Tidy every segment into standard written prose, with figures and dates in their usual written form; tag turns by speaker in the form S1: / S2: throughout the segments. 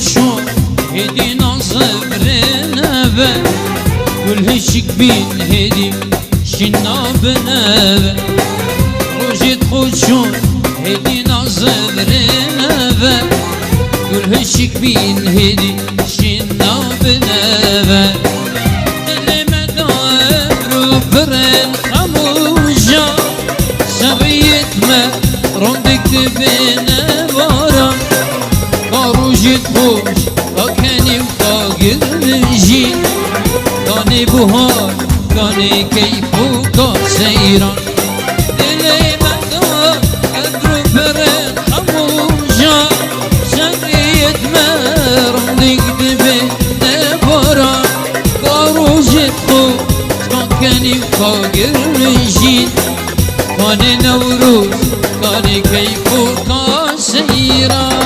S1: خوشو هدی نازبرنه گل هشک بین هدی شنا بنه روجت خوشو هدی نازبرنه گل هشک بین هدی شنا بنه برن خموشا سبيت ما رندك بين بارا كاروجت خوش كاني وكاقل نجي كاني بهار كاني كيفو كاسيران دلي مدار أدرو برن خموشا سبيت ما رندك بين بارا كاروجت خوش كاني وكاقر نجين كاني نوروز كاني كيفو كاسيران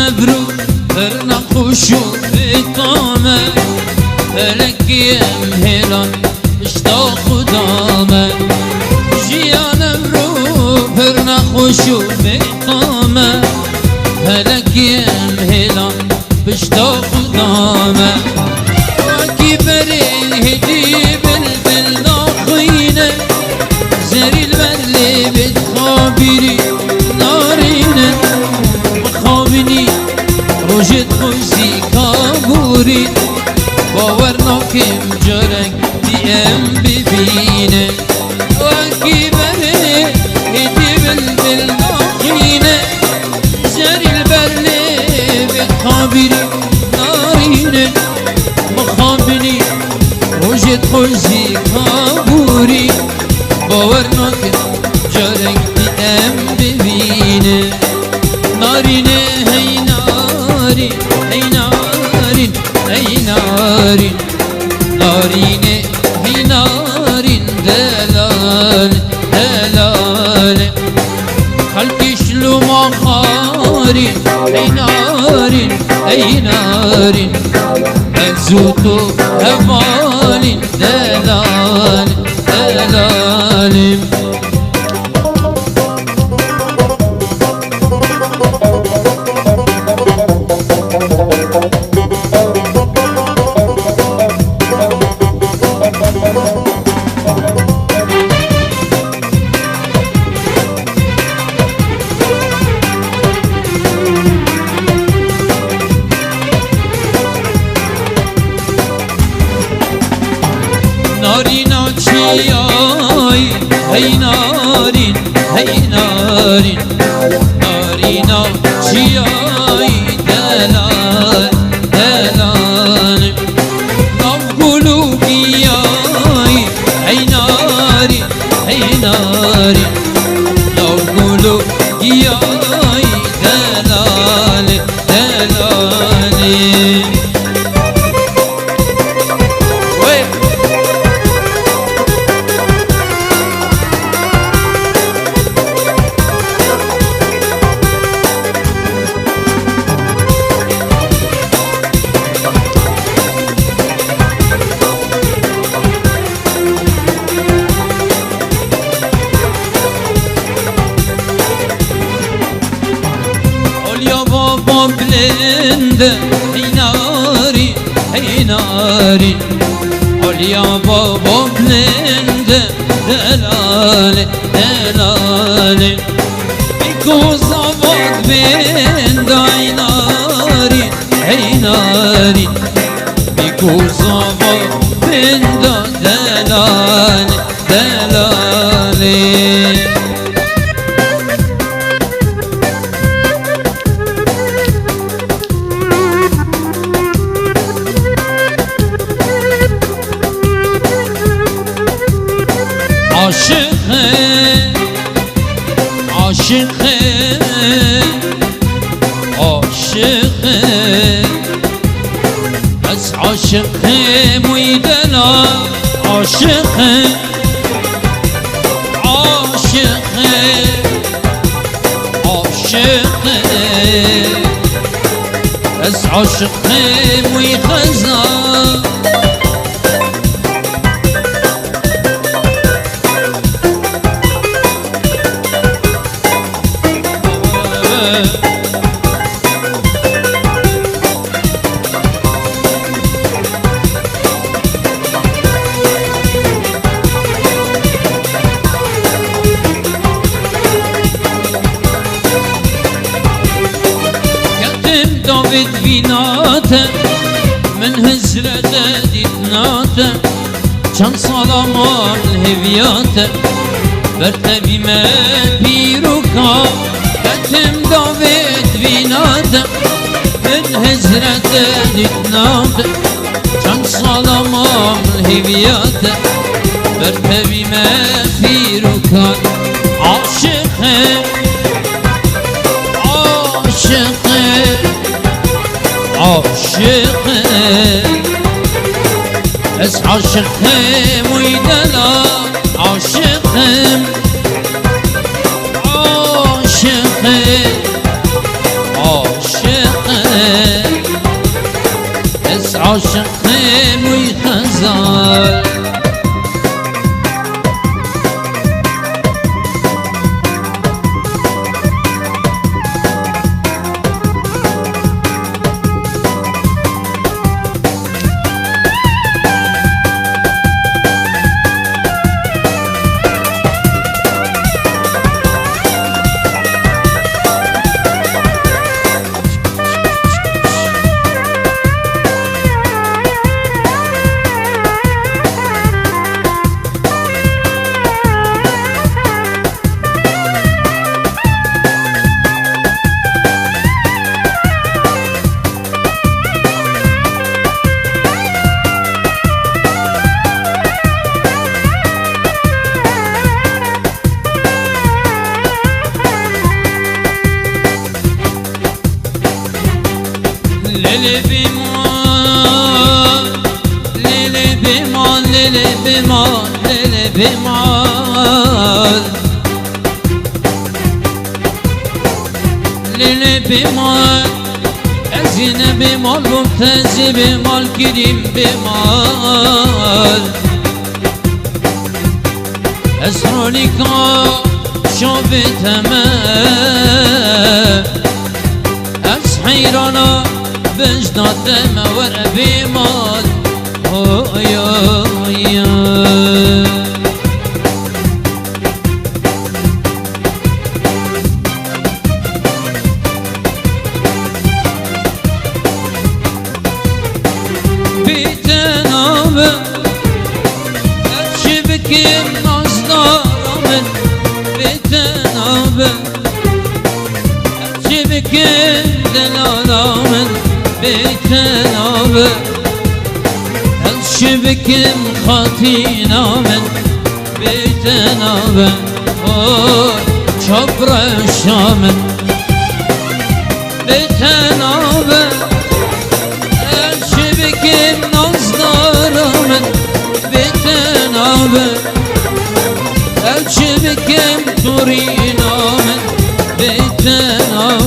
S1: نبرو برنا خوشو بطامه فلكيم هلان اشتا خدامه جيا نبرو برنا خوشو بطامه فلكيم هلان اشتا خدامه وكي برين هدي بلبل ناخينه زري البلي بتخابري نارينه روجت خوشی کابوری باور ناکم جرک دیم ببینه وکی بره هدی بلبل ناخینه زری البرله بتخابری نارینه مخابنی روجت خوشی کابوری باور ناکم جرک دیم ببینه نارینه هي نارين هي نارين نارين هي نارين دلال دلال خلقي شلو مخارين هي نارين هي نارين أزوتو هفالين دلال دلال نارينا چياي هي نارين هي نارين نارينا چياي دلال دلال نقولوا بياي هي نارين هي نارين نقولوا بياي دلال دلال بلند هي ناري هي ناري قول يا بابا بلند دلال دلال بيكو زبط بند هي ناري هي ناري بيكو زبط بند دلال دلال بس عاشقه ويدنا عاشقه عاشقه عاشقه بس عاشقه ويخزن داود بیناته من هزرته دیدناته چند سالمان هویاته برتبی من پیروکا کتم داود بیناته من هزرته دیدناته چند سالمان هویاته برتبی من پیروکا عاشقه عاشقه عاشقه بس عاشقه ويدنا عاشقه عاشقه عاشقه بس عاشقه ويخزن ليلي بمال ليلي بمال ليلي بمال ليلي بمال ليلي بمال أزينة بمال ممتاز بمال كريم بمال أسرارك شوفت تمام حيرانا بجداد ما ورا بمال يا بيتنا أشبك النصدار من بيتنا أشبك دلالا من بيتنا الشبك خاطينا من بيتنا شبر الشام بيتنا الشبك النصدار من بيتنا الشبك تورينا من بيتنا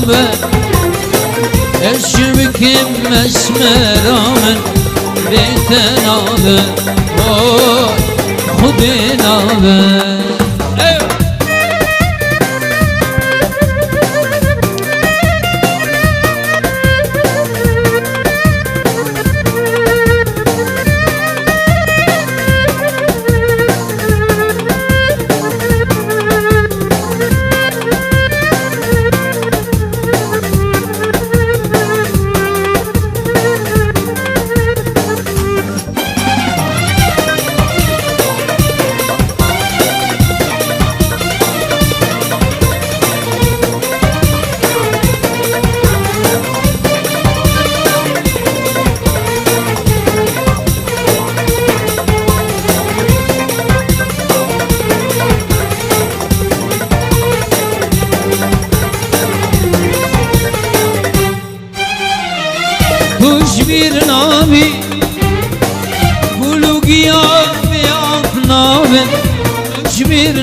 S1: الشبك مسمرا من بيتنا خدنا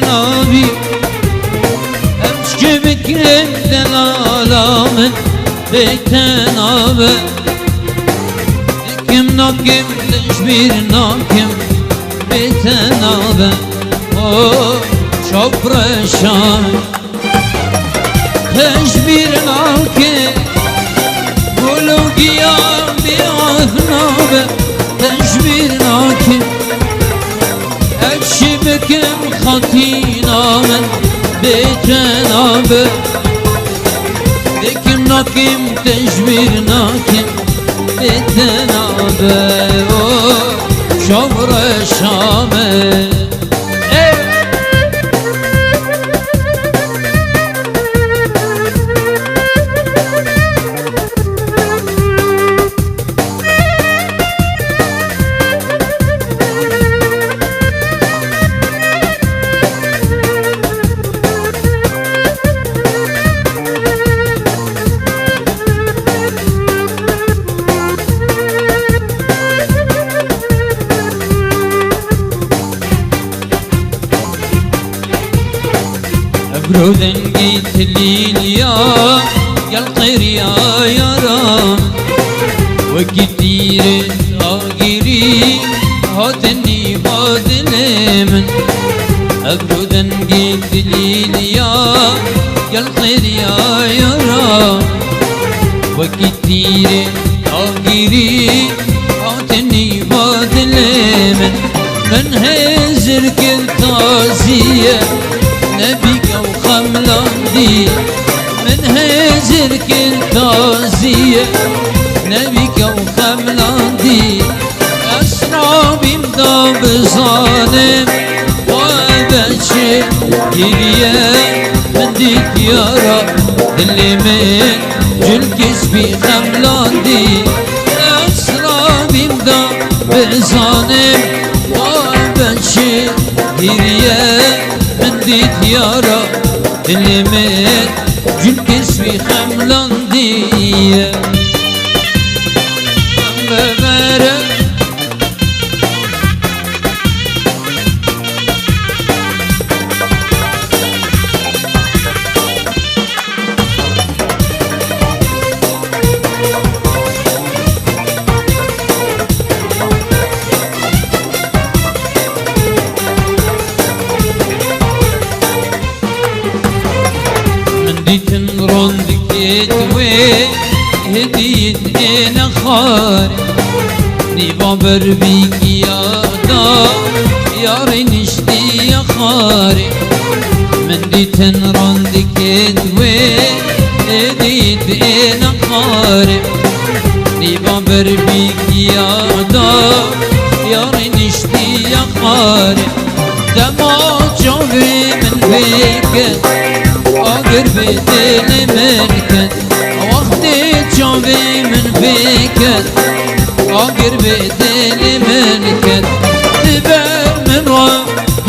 S1: نابي أمشي بكم دلالا من بيت نابي كم ناكم تشبير ناكم بيت نابي شبر الشام تشبير ناكم قولوا قيام بأثنابه تشبير ناكم أكشبكم خطينا من بيت نابه دكم ناكم تشبير ناكم بيت نابه شبر الشام برودن قيت لي يا الخير يا رام وكثير آخري هاتني بادلمن برودن قيت لي يا الخير يا رام وكثير آخري هاتني بادلمن من هزر كل تازيه نبيك وخملاندي من هزر كل تازيه نبيك وخملاندي أسرابي مداب ظالم وابشر يريا من ديك يا رب اللي من جل كسبي خملاندي أسرابي مداب ظالم وابشر يريا منديت يا رب اللي مات جل كسبي خملاندي مبارك رندكيت وهديت انا خاري نبابر بيك يا دار يا رنشتي يا خاري من ديتن رندكيت وهديت انا خاري نبابر بيك يا دار يا رنشتي يا خاري دموع شوفي من بيك أقر بدل منكن وقتي تشوفي من بيكن أقر بدل منكن تبر من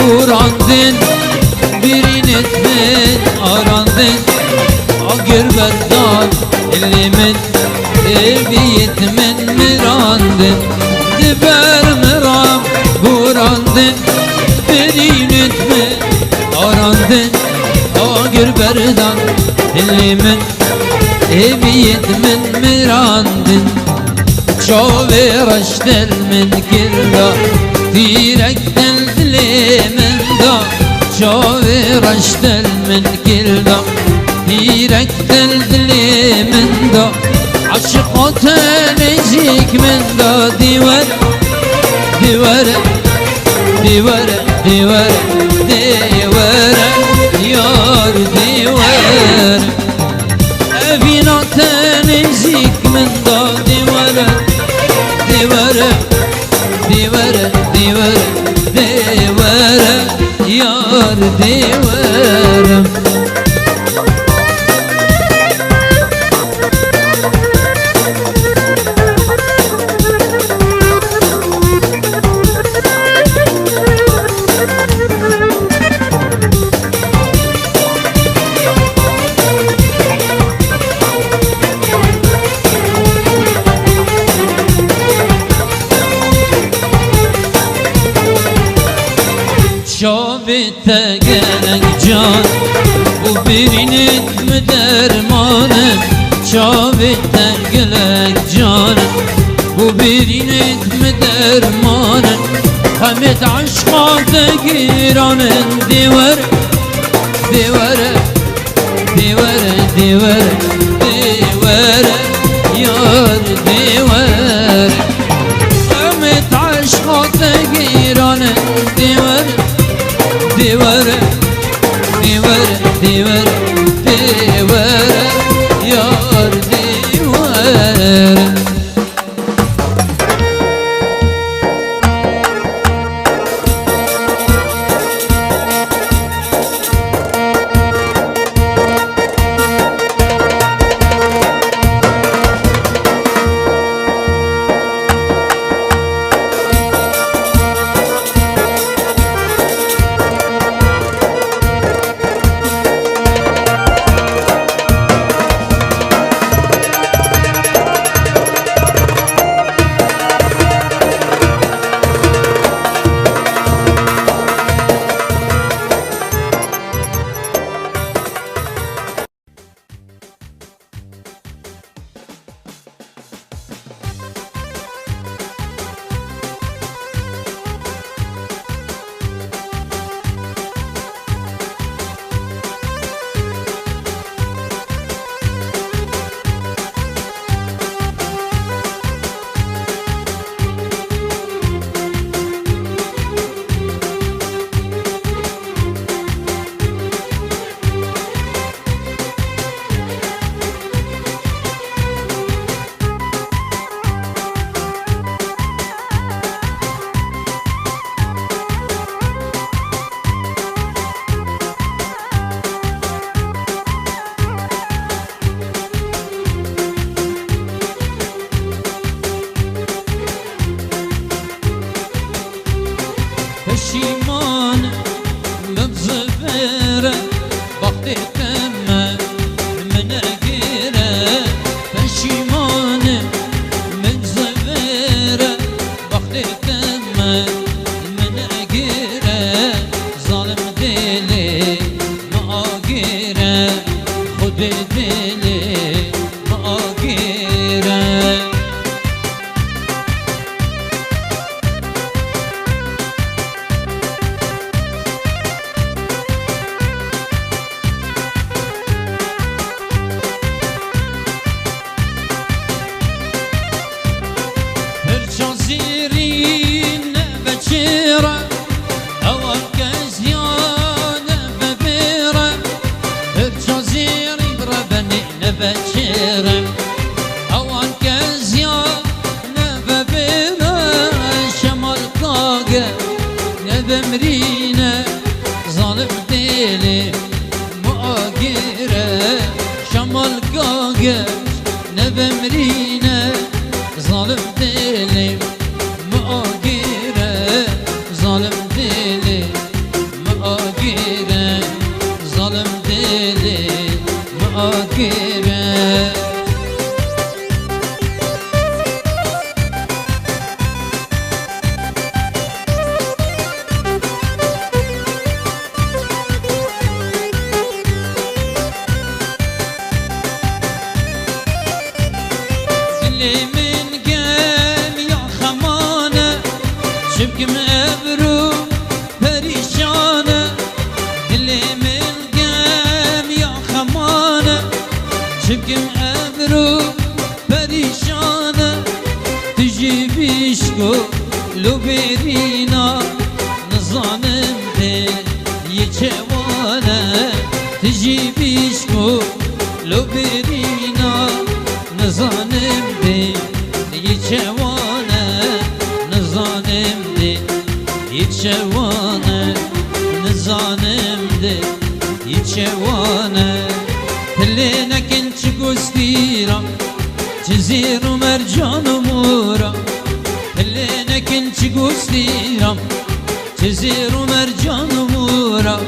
S1: وراندن برينت من أراندن أقر بردان اللي من بيت من مراندن تبر مرام وراندن برينت من أراندن أقر بردان اللي من بيت من مراندن شوفي رشتل من كردا تيرك اللي من دا شوفي رشتل من كردا تيرك اللي من دا عشقات نجيك من دا ديور ديور ديور ديور ديور يار ديور أبينا تنزيك من دا ديور ديور ديور ديور ديور يار ديور شوف çavete gelek can Bu birinit mi dermanı Çavete gelek can Bu birinit mi dermanı Hamet aşka da giranın divar Divar Divar Divar Divar Yar divar Hamet aşka da giranın divar Divar Divar Divar Divar Yar divar پشیمان مبزبره وقتی تمه من اگیره پشیمان مبزبره وقتی تمه من اگیره ظالم دلی ما آگیره خود دلی ما آگیره بچرم اوان کزیا نببینا شمال کاغه نبمرینه ظالم دیلی مؤگیره شمال کاغه نبمرینه ظالم دیلی مؤگیره ظالم دیلی مؤگیره ظالم دیلی مؤگیره من قام يا خمانة شبكم أبرو بريشانة اللي من قام يا خمانة شبكم أبرو بريشانة تجي بيشكو لو بيرينا نظانم دي يجوانا تجي بيشكو لو بيرينا نظانم دی یچوانه نظانم دی یچوانه نظانم دی یچوانه تلینکن چی گستیرم چی زیر و مرجان و مورم تلینکن چی گستیرم چی زیر و مرجان و مورم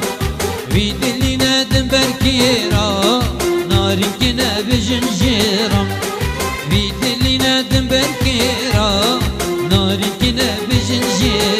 S1: وی دلی ندم برکیرا نارین که نبجنجیرم وی دلی ندم برکیرا نارین که نبجنجیرم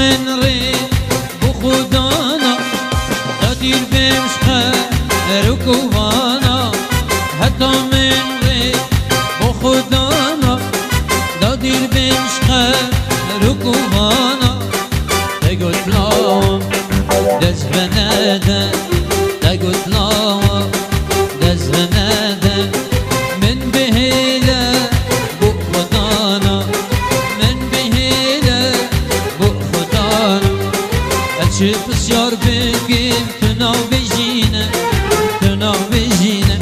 S1: من ري بخدانا دادير بمشخة ركوبانا حتى من ري بخدانا دادير بمشخة ركوبانا قلت لهم دز بنادى قلت لهم دز بنادى من بهيلة بخدانا من بهيلة بخدانا أشوف سيار بكم تناو بجينا تناو بجينا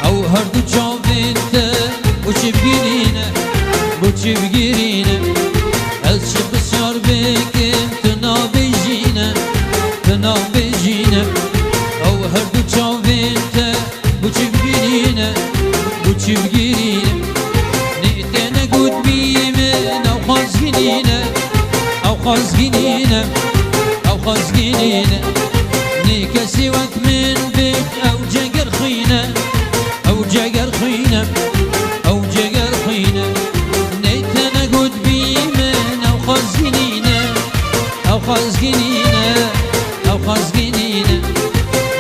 S1: أو هردو جاو بنت وشب جرينا وشب جرينا أشوف سيار بكم تناو بجينا تناو بجينا أو هردو جاو بنت وشب جرينا وشب جرينا نقتنا قد بيمن أو خاص جنينا أو خاص جنينا أو خاص جنينا نكسي وقت من بيت أو جقر خينا أو جقر خينا أو جقر خينا نقتنا قد بيمن أو خاص جنينا أو خاص جنينا أو خاص جنينا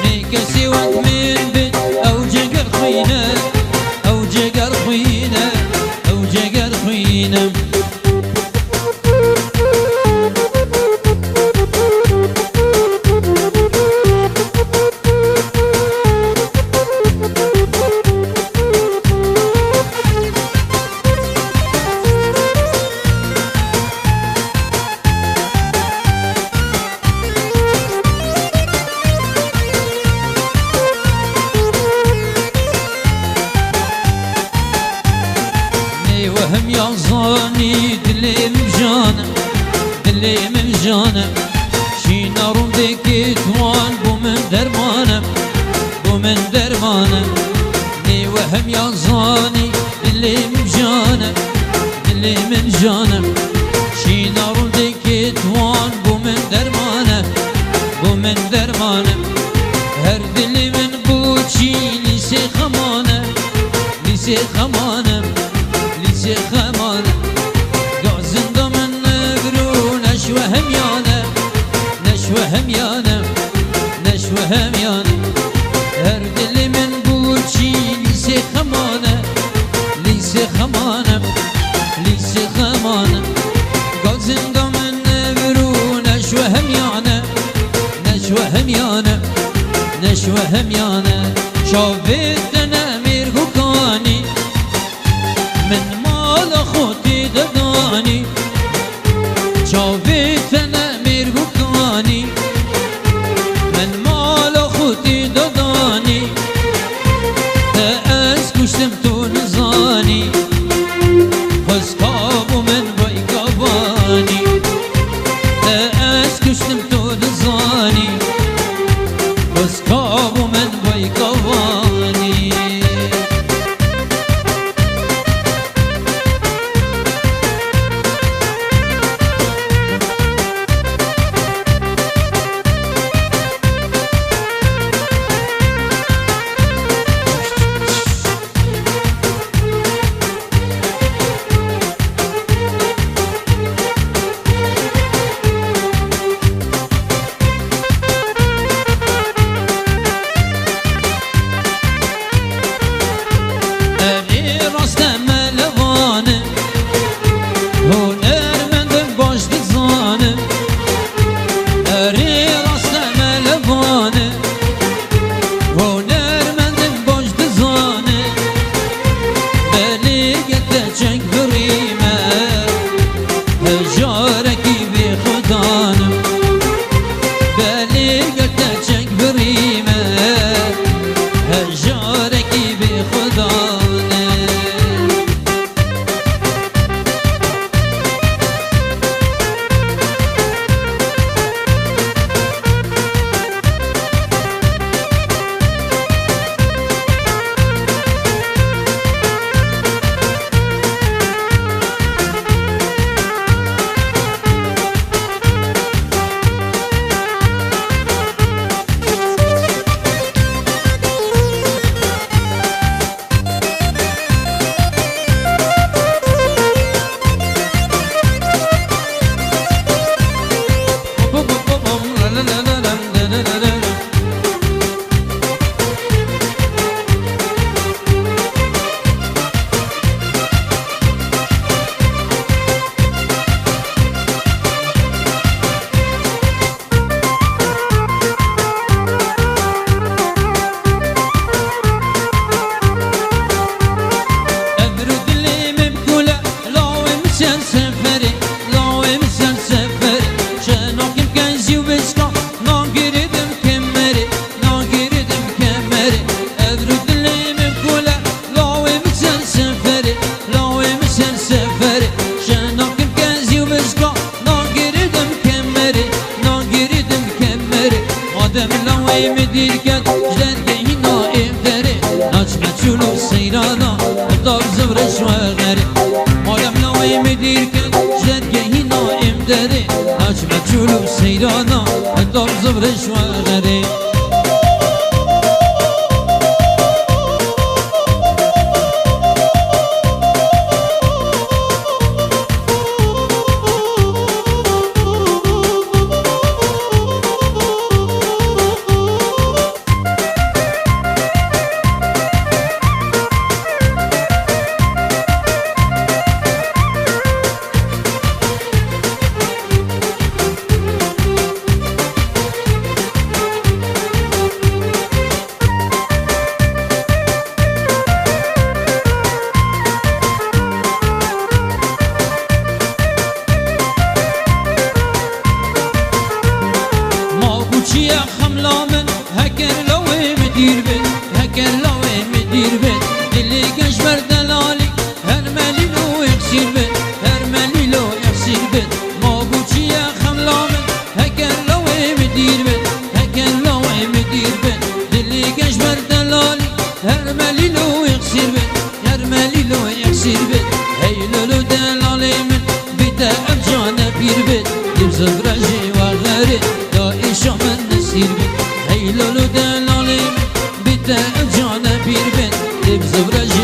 S1: نكسي وقت من بيت أو جقر خينا أو جقر خينا أو جقر خينا وهم يعظاني دلي مجانا دلي مجانا شي نارم دكتوان بومن درمانا بومن درمانا ني وهم يعظاني دلي مجانا دلي مجانا شي نارم دكتوان بومن درمانا بومن درمانا هر دلي من بوشي لسي خمانا لسي خمانا لسي خمانا قعزن ضمن نبرو نشوى هميانا نشوى هميانا نشوى هميانا هرد اللي من بوشي لسي خمانا لسي خمانا لسي خمانا قعزن ضمن نبرو نشوى هميانا نشوى هميانا نشوى هميانا شوفتنا ميرغو كاني زبرش و غری مالم نوی مدیر کن جرگهی نایم داره نجمه چولو سیرانا ادام زبرش و غری چیه خملا من هکر لوی مدیر بید هکر لوی مدیر بید دلی گش بر دلالی هر ملی لو اکسیر بید هر ملی لو اکسیر بید ما بو چیه خملا من هکر لوی مدیر بید هکر لوی مدیر بید دلی گش بر دلالی هر ملی لو اکسیر بید هر ملی لو اکسیر بید هی لولو دلالی من بیده افجانه پیر بید دیم زبرجی و غری دایشا من نسیر بید هی لولو دلالی بیده افجانه پیر بید دیم زبرجی